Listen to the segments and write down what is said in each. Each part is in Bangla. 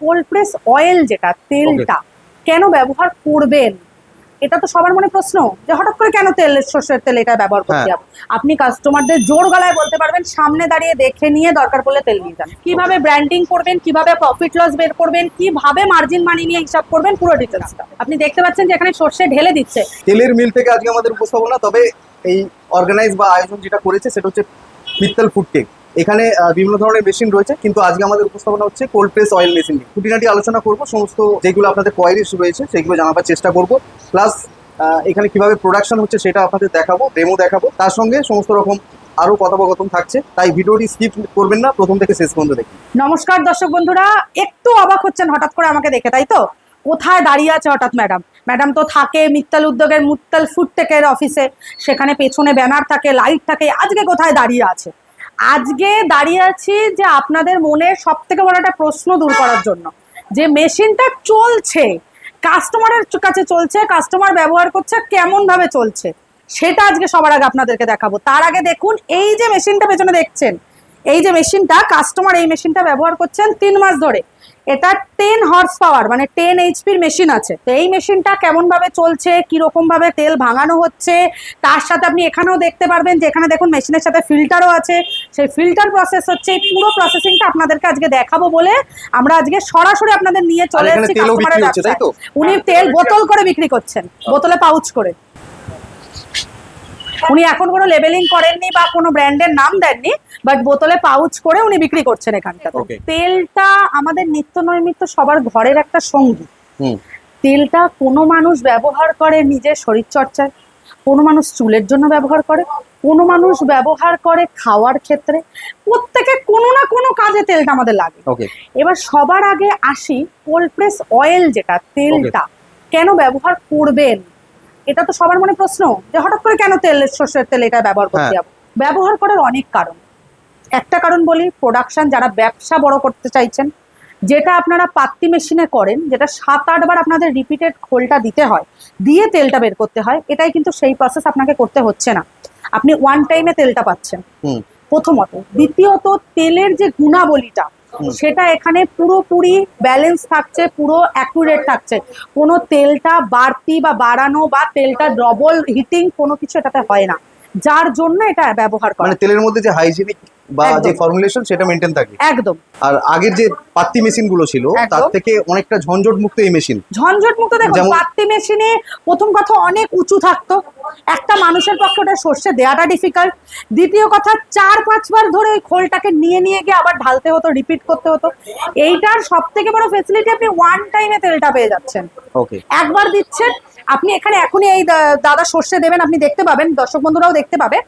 কোল্ড প্রেস অয়েল যেটা তেলটা কেন ব্যবহার করবেন, এটা তো সবার মনে প্রশ্ন যে হঠাৎ করে কেন সর্ষের তেল এটা ব্যবহার করতে হবে। আপনি কাস্টমারদের জোর গলায় বলতে পারবেন, সামনে দাঁড়িয়ে দেখে নিয়ে দরকার পড়লে তেল নিয়ে যান। কিভাবে ব্র্যান্ডিং করবেন, কিভাবে প্রফিট লস বের করবেন, কিভাবে মার্জিন মানি নিয়ে হিসাব করবেন, পুরো ডিটেলসটা আপনি দেখতে পাচ্ছেন যে এখানে সর্ষে ঢেলে দিচ্ছে। তেলের মিল থেকে আজকে আমাদের উপস্থাপনা, তবে এই অর্গানাইজ বা আয়োজন যেটা করেছে সেটা হচ্ছে মিত্তাল ফুডটেক। এখানে বিভিন্ন ধরনের মেশিন রয়েছে, কিন্তু আজকে আমাদের উপস্থাপনা হচ্ছে কোল্ড প্রেস অয়েল মেশিন। খুঁটিনাটি আলোচনা করব, সমস্ত যেগুলো আপনাদের কোয়ারিজ রয়েছে সেগুলো জানাবার চেষ্টা করব, প্লাস এখানে কিভাবে প্রোডাকশন হচ্ছে সেটা আপনাদের দেখাবো, ডেমো দেখাবো, তার সঙ্গে সমস্ত রকম আরো কথোপকথন থাকছে। তাই ভিডিওটি স্কিপ করবেন না, প্রথম থেকে শেষ পর্যন্ত দেখুন। নমস্কার দর্শক বন্ধুরা, একটু অবাক হচ্ছেন হঠাৎ করে আমাকে দেখে, তাই তো? কোথায় দাঁড়িয়ে আছে হঠাৎ ম্যাডাম? ম্যাডাম তো থাকে মিত্তাল উদ্যোগের মিত্তাল ফুডটেকের অফিসে, সেখানে পেছনে ব্যানার থাকে, লাইট থাকে। আজকে কোথায় দাঁড়িয়ে আছে? আজকে দাঁড়িয়ে আছি যে আপনাদের মনে সব থেকে বড় একটা প্রশ্ন দূর করার জন্য, যে মেশিনটা চলছে, কাস্টমারের কাছে চলছে, কাস্টমার ব্যবহার করছে, কেমন ভাবে চলছে সেটা আজকে সবার আগে আপনাদেরকে দেখাবো। তার আগে দেখুন এই যে মেশিনটা পেছনে দেখছেন, এই যে মেশিনটা, কাস্টমার এই মেশিনটা ব্যবহার করছেন 3 মাস ধরে। এটা 10 হর্স পাওয়ার মানে 10 এইচপির মেশিন আছে। তো এই মেশিনটা কেমন ভাবে চলছে, কিরকম ভাবে তেল ভাঙানো হচ্ছে, তার সাথে আপনি এখানেও দেখতে পারবেন যে এখানে দেখুন মেশিনের সাথে ফিল্টারও আছে, সেই ফিল্টার প্রসেস হচ্ছে। এই পুরো প্রসেসিংটা আপনাদেরকে আজকে দেখাবো বলে আমরা আজকে সরাসরি আপনাদের নিয়ে চলে এসেছি কাস্টমারের ব্যবসায়। উনি তেল বোতল করে বিক্রি করছেন, বোতলে পাউচ করে। উনি এখন কোনো লেবেলিং করেননি বা কোনো ব্র্যান্ডের নাম দেননি, বাট বোতলে পাউচ করে উনি বিক্রি করছেন এখানটাতে। তেলটা আমাদের নিত্য নৈমিত্য সবার ঘরের একটা সঙ্গী। তেলটা কোনো মানুষ ব্যবহার করে নিজের শরীর চর্চায়, কোনো মানুষ চুলের জন্য ব্যবহার করে, কোনো মানুষ ব্যবহার করে খাওয়ার ক্ষেত্রে। প্রত্যেকে কোনো না কোনো কাজে তেলটা আমাদের লাগে। এবার সবার আগে আসি কোল্ড প্রেস অয়েল যেটা তেলটা কেন ব্যবহার করবেন, এটা তো সবার মনে প্রশ্ন যে হঠাৎ করে কেন সর্ষের তেল এটা ব্যবহার করতে হবে। ব্যবহার করার অনেক কারণ। একটা কারণ বলি, প্রোডাকশন, যারা ব্যবসা বড় করতে চাইছেন, যেটা আপনারা পাত্তি মেশিনে করেন, যেটা 7-8 বার আপনাদের রিপিটেড খোলটা দিতে হয়, দিয়ে তেলটা বের করতে হয়, এটাই কিন্তু সেই প্রসেস আপনাকে করতে হচ্ছে না। আপনি ওয়ান টাইমে তেলটা পাচ্ছেন প্রথমত। দ্বিতীয়ত, তেলের যে গুণাবলীটা সেটা এখানে পুরোপুরি ব্যালেন্স থাকছে, পুরো অ্যাকুরেট থাকছে। কোনো তেলটা বাড়তি বা বাড়ানো বা তেলটা ডবল হিটিং কোনো কিছু এটাতে হয় না, যার জন্য এটা ব্যবহার করা। মানে তেলের মধ্যে যে হাইজিনিক বা যে ফর্মুলেশন সেটা মেইনটেইন থাকে একদম। আর আগের যে পাত্তি মেশিন গুলো ছিল তার থেকে অনেকটা ঝঞ্ঝট মুক্ত এই মেশিন। ঝঞ্ঝট মুক্ত। দেখুন পাত্তি মেশিনে প্রথম কথা অনেক উঁচু থাকতো, একটা মানুষের পক্ষে ওটা সর্ষে দেওয়াটা ডিফিকাল্ট। দ্বিতীয় কথা, 4-5 বার ধরে ওই খোলটাকে নিয়ে নিয়ে গিয়ে আবার ঢালতে হতো, রিপিট করতে হতো। এইটার সব থেকে বড় ফেসিলিটি, আপনি ওয়ান টাইমে তেলটা পেয়ে যাচ্ছেন। একবার দিচ্ছেন আপনি, এখানে এখনই এই দাদা সর্ষে দেবেন, আপনি দেখতে পাবেন, দর্শক বন্ধুরাও দেখতে পাবে।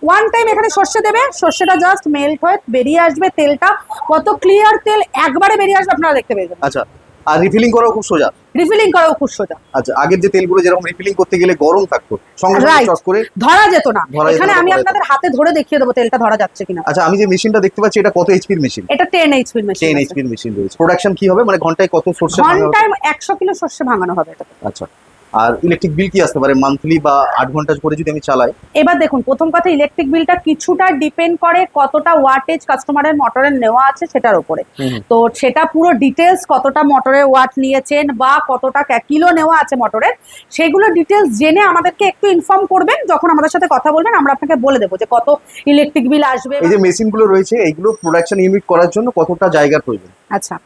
ওয়ান টাইম এখানে সর্ষে দেবে, সর্ষেটা জাস্ট মেল্ট হয়ে বেরিয়ে আসবে, তেলটা কত ক্লিয়ার তেল একবারে বেরিয়ে আসবে, আপনারা দেখতে পেয়ে যাবেন। আচ্ছা, আর রিফিলিং করাও খুব সোজা। রিফিলিং করাও খুব সোজা। আচ্ছা, আগের যে তেলগুলো যেরকম রিফিলিং করতে গেলে গরম থাকতো, সঙ্গে সঙ্গে চট করে ধরা যেত না, এখানে আমি আপনাদের হাতে ধরে দেখিয়ে দেবো তেলটা ধরা যাচ্ছে কিনা। আচ্ছা, আমি যে মেশিনটা দেখতে পাচ্ছি এটা কত এইচপির মেশিন? এটা 10 এইচপির মেশিন। 10 এইচপির মেশিন রয়েছে। প্রোডাকশন কি হবে, মানে ঘন্টায় কত সরষে ভাঙানো হবে? ঘন্টায় 100 কিলো সরষে ভাঙানো হবে এটা। আচ্ছা, আর ইলেকট্রিক বিল কি আসতে পারে মান্থলি বা 8 ঘন্টা করে যদি আমি চালাই? এবার দেখুন, প্রথম কথা, ইলেকট্রিক বিলটা কিছুটা ডিপেন্ড করে কতটা ওয়াটেজ কাস্টমারের মোটরের নেওয়া আছে সেটার উপরে। তো সেটা পুরো ডিটেলস, কতটা মোটরের ওয়াট নিয়েছেন বা কতটা কিলো নেওয়া আছে মোটরের, সেগুলো ডিটেলস জেনে আমাদেরকে একটু ইনফর্ম করবেন। যখন আমাদের সাথে কথা বলবেন আমরা আপনাকে বলে দেবো যে কত ইলেকট্রিক বিল আসবে। এই যে মেশিনগুলো রয়েছে এইগুলো প্রোডাকশন ইউনিট করার জন্য কতটা জায়গার প্রয়োজন? আচ্ছা,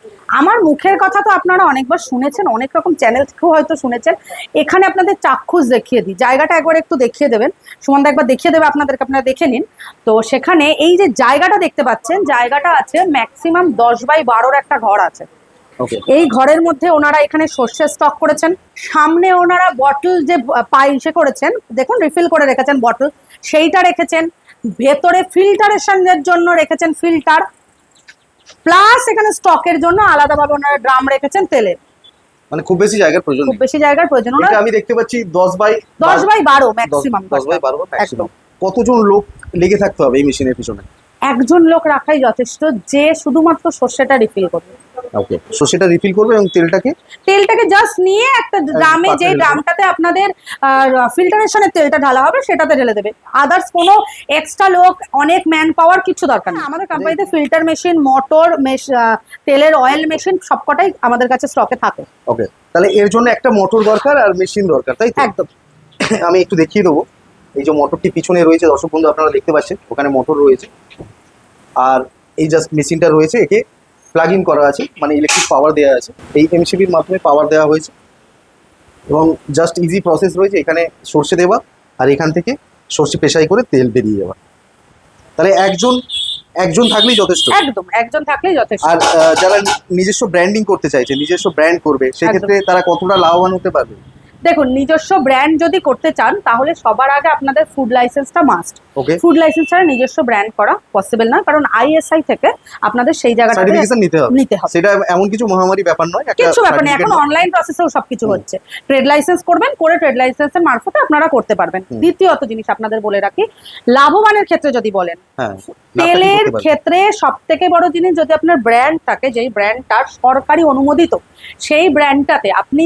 আমার মুখের কথা তো আপনারা অনেকবার শুনেছেন, অনেক রকম চ্যানেল থেকেও হয়তো শুনেছেন। এখানে আপনাদের চাক্ষুষ দেখিয়ে দিই, জায়গাটা একবার একটু দেখিয়ে দেবেন, সুমনদা একবার দেখিয়ে দেবে আপনাদেরকে, আপনারা দেখে নিন। তো সেখানে এই যে জায়গাটা দেখতে পাচ্ছেন, জায়গাটা আছে ম্যাক্সিমাম 10/12 একটা ঘর আছে। এই ঘরের মধ্যে ওনারা এখানে সর্ষে স্টক করেছেন। সামনে ওনারা বটল যে পাইসে করেছেন, দেখুন রিফিল করে রেখেছেন বটল, সেইটা রেখেছেন। ভেতরে ফিল্টারেশনের জন্য রেখেছেন ফিল্টার, প্লাস এখানে স্টকের জন্য আলাদাভাবে ওনারা ড্রাম রেখেছেন তেলের। মানে খুব বেশি জায়গার প্রয়োজন, খুব বেশি জায়গার প্রয়োজন। এটা আমি দেখতে পাচ্ছি 10/12 ম্যাক্সিমাম। 10/12 ম্যাক্সিমাম। কতজন লোক লেগে থাকতে হবে এই মেশিনের পিছনে? একজন লোক রাখাই যথেষ্ট, যে শুধুমাত্র সর্ষেটা রিফিল করবে। ওকে, সো সেটা রিফিল করবে এবং তেলটাকে জাস্ট নিয়ে একটা ড্রামে, যে পাত্রে ড্রামটাতে আপনাদের ফিল্টারেশনের তেলটা ঢালা হবে সেটাতে ঢেলে দেবে। আদার্স কোনো এক্সট্রা লোক, অনেক ম্যান পাওয়ার কিছু দরকার নেই। আমাদের কোম্পানিতে ফিল্টার মেশিন, মোটর, তেলের অয়েল মেশিন সবকটাই আমাদের কাছে স্টকে থাকে। ওকে, তাহলে এর জন্য একটা মোটর দরকার আর মেশিন দরকার, তাই তো? একদম। আমি একটু দেখিয়ে দেবো। এই যে মোটরটি পিছনে রয়েছে দর্শক বন্ধু, আপনারা দেখতে পাচ্ছেন ওখানে মোটর রয়েছে, আর এই জাস্ট মেশিনটা রয়েছে, একে প্লাগ ইন করা আছে, মানে ইলেকট্রিক পাওয়ার দেওয়া আছে, এই এমসিবির মাধ্যমে পাওয়ার দেওয়া হয়েছে এবং জাস্ট ইজি প্রসেস রয়েছে। এখানে সর্ষে দেওয়া আর এখান থেকে সর্ষে পেশাই করে তেল বেরিয়ে যাওয়া। তাহলে একজন থাকলেই যথেষ্ট। একদম, একজন থাকলেই যথেষ্ট। আর যারা নিজস্ব ব্র্যান্ডিং করতে চাইছে, নিজস্ব ব্র্যান্ড করবে, সেক্ষেত্রে তারা কতটা লাভবান হতে পারবে? দেখুন, নিজস্ব ব্র্যান্ড যদি করতে চান তাহলে সবার আগে আপনাদের ফুড লাইসেন্সটা মাস্ট। ওকে, ফুড লাইসেন্স ছাড়া নিজস্ব ব্র্যান্ড করা পসিবল না, কারণ আইএসআই থেকে আপনাদের সেই জায়গাটা সার্টিফিকেশন নিতে হবে। সেটা এমন কিছু মহামারী ব্যাপার নয়, কিছু ব্যাপার নেই, এখন অনলাইন প্রসেসেও সবকিছু হচ্ছে। ট্রেড লাইসেন্স করবেন, করে ট্রেড লাইসেন্সের মারফতে আপনারা করতে পারবেন। দ্বিতীয়ত জিনিস আপনাদের বলে রাখি, লাভবানের ক্ষেত্রে যদি বলেন, তেলের ক্ষেত্রে সব থেকে বড় জিনিস, যদি আপনার ব্র্যান্ড থাকে, যেই ব্র্যান্ডটা সরকারি অনুমোদিত, সেই ব্র্যান্ডটাতে আপনি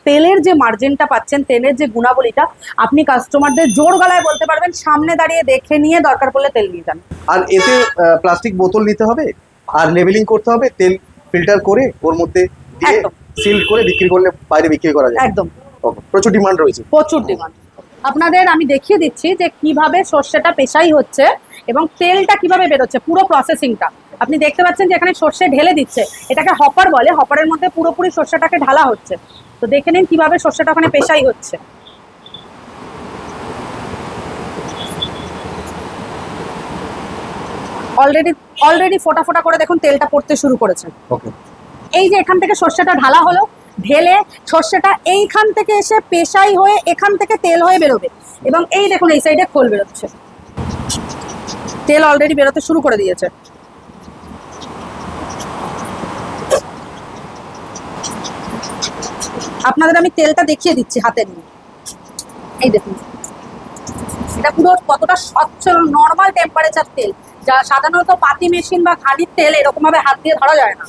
তেলের যে মার্জিনটা পাচ্ছেন, তেলের যে গুণাবলীটা, আপনি কাস্টমারদের জোর গলায় বলতে পারবেন, সামনে দাঁড়িয়ে দেখে নিয়ে দরকার পড়লে তেল নিয়ে যান। আর এতে প্লাস্টিক বোতল নিতে হবে আর লেবেলিং করতে হবে, তেল ফিল্টার করে ওর মধ্যে দিয়ে সিল করে বিক্রি করলে বাইরে বিক্রি করা যায়। একদম, প্রচুর ডিমান্ড রয়েছে, প্রচুর ডিমান্ড। আপনাদের আমি দেখিয়ে দিচ্ছি যে কিভাবে সর্ষেটা পেশাই হচ্ছে এবং তেলটা কিভাবে বেরোচ্ছে, পুরো প্রসেসিংটা আপনি দেখতে পাচ্ছেন যে এখানে সর্ষে ঢেলে দিচ্ছে, এটাকে হপার বলে, হপারের মধ্যে পুরোপুরি সর্ষেটাকে ঢালা হচ্ছে। তো দেখে নিন কিভাবে সর্ষেটা ওখানে পেশাই হচ্ছে। অলরেডি ফোটা ফোটা করে দেখুন তেলটা পড়তে শুরু করেছে। এই যে এখান থেকে সর্ষেটা ঢালা হলো, ঢেলে সর্ষেটা এইখান থেকে এসে পেশাই হয়ে এখান থেকে তেল হয়ে বেরোবে, এবং এই দেখুন এই সাইডে খোল বেরোচ্ছে, তেল অলরেডি বেরোতে শুরু করে দিয়েছে। আপনাদের আমি তেলটা দেখিয়ে দিচ্ছি হাতে নিয়ে, এই দেখুন এটা পুরো কতটা স্বচ্ছ নর্মাল টেম্পারেচার তেল, যা সাধারণত পাতি মেশিন বা ঘানির তেল এরকম ভাবে হাত দিয়ে ধরা যায় না।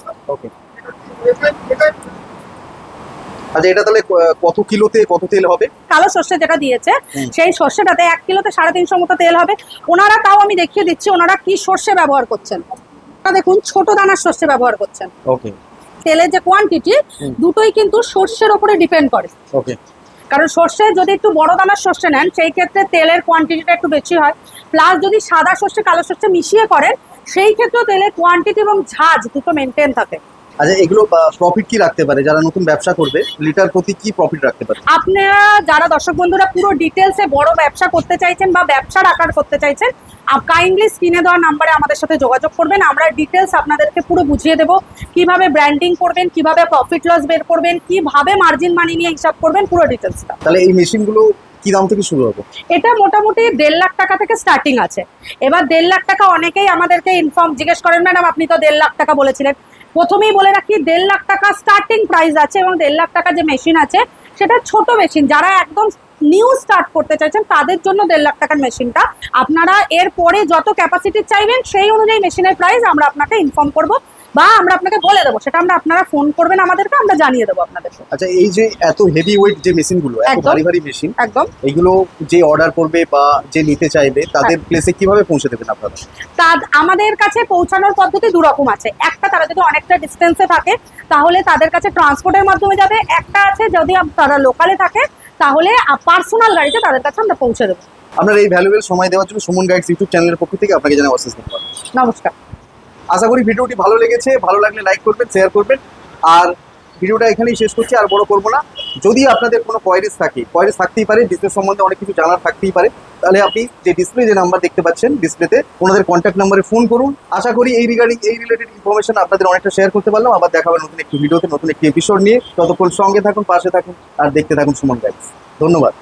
আচ্ছা, এটা তাহলে কত কিলোতে কত তেল হবে? কালো সর্ষে যেটা দিয়েছে সেই সর্ষেটাতে 1 কিলোতে 350 মতো তেল হবে। ওনারা, তাও আমি দেখিয়ে দিচ্ছি ওনারা কি সর্ষে ব্যবহার করছেন। দেখুন ছোট দানার সর্ষে ব্যবহার করছেন। ওকে, তেলের যে কোয়ান্টিটি দুটোই কিন্তু সর্ষের উপরে ডিপেন্ড করে। ওকে, কারণ সর্ষে যদি একটু বড় দানার সর্ষে নেন সেই ক্ষেত্রে তেলের কোয়ান্টিটিটা একটু বেশি হয়, প্লাস যদি সাদা সর্ষে কালো সর্ষে মিশিয়ে করেন সেই ক্ষেত্রেও তেলের কোয়ান্টিটি এবং ঝাঁজ দুটো মেনটেন থাকে। আচ্ছা, এগুলো প্রফিট কি রাখতে পারে? যারা নতুন ব্যবসা করবে লিটার প্রতি কি প্রফিট রাখতে পারে? আপনারা যারা দর্শক বন্ধুরা পুরো ডিটেলসে বড় ব্যবসা করতে চাইছেন বা ব্যবসার আকার করতে চাইছেন, কাইন্ডলি স্ক্রিনে দেওয়া নাম্বারে আমাদের সাথে যোগাযোগ করবেন। আমরা ডিটেলস আপনাদেরকে পুরো বুঝিয়ে দেবো, কিভাবে ব্র্যান্ডিং করবেন, কিভাবে প্রফিট লস বের করবেন, কিভাবে মার্জিন মানি নিয়ে হিসাব করবেন, পুরো ডিটেলসটা। তাহলে এই মেশিনগুলো কি দাম থেকে শুরু হবে? এটা মোটামুটি 1.5 লাখ টাকা থেকে স্টার্টিং আছে। এবার 1.5 লাখ টাকা অনেকেই আমাদেরকে জিজ্ঞেস করেন, ম্যাডাম আপনি তো 1.5 লাখ টাকা বলেছিলেন। প্রথমেই বলে রাখি 1.5 লাখ টাকা স্টার্টিং প্রাইস আছে, এবং 1.5 লাখ টাকা যে মেশিন আছে সেটা ছোট মেশিন। যারা একদম নিউ স্টার্ট করতে চাইছেন তাদের জন্য 1.5 লাখ টাকার মেশিনটা। আপনারা এর পরে যত ক্যাপাসিটি চাইবেন সেই অনুযায়ী মেশিনের প্রাইস আমরা আপনাকে ইনফর্ম করব বা আমরা আপনাকে বলে দেবো, সেটা আপনারা ফোন করবেন আমাদেরকে, আমরা জানিয়ে দেবো আপনাদেরকে। আচ্ছা, এই যে এত হেভি ওয়েট যে মেশিনগুলো, এত ভারী ভারী মেশিন, একদম, এগুলো যে অর্ডার করবে বা যে নিতে চাইবে তাদের প্লেসে কিভাবে পৌঁছে দেবেন আপনারা? আমাদের কাছে পৌঁছানোর পদ্ধতি দু রকম আছে। একটা, তারা যদি অনেকটা ডিস্টেন্সে থাকে তাহলে তাদের কাছে ট্রান্সপোর্টের মাধ্যমে যাবে। একটা আছে, যদি তারা লোকালে থাকে তাহলে পার্সোনাল গাড়িতে তাদের কাছে আমরা পৌঁছে দেবো। আপনার এই ভ্যালুয়েবল সময় দেওয়ার জন্য সুমন গাইডস ইউটিউব চ্যানেলের পক্ষ থেকে আপনাকে জানাই অশেষ ধন্যবাদ। নমস্কার। আশা করি ভিডিওটি ভালো লেগেছে, ভালো লাগলে লাইক করবেন, শেয়ার করবেন, আর ভিডিওটা এখানেই শেষ করছি, আর বড় করবো না। যদি আপনাদের কোনো কোয়ারিজ থাকে, কোয়ারিজ থাকতেই পারে, বিজনেস সম্বন্ধে অনেক কিছু জানার থাকতেই পারে, তাহলে আপনি যে ডিসপ্লে যে নাম্বার দেখতে পাচ্ছেন ডিসপ্লেতে, ওনাদের কন্ট্যাক্ট নাম্বারে ফোন করুন। আশা করি এই রিলেটেড ইনফরমেশন আপনাদের অনেকটা শেয়ার করতে পারলাম। আবার দেখা হবে নতুন একটি ভিডিওতে, নতুন একটি এপিসোড নিয়ে। ততক্ষণ সঙ্গে থাকুন, পাশে থাকুন, আর দেখতে থাকুন সুমন গাইডস। ধন্যবাদ।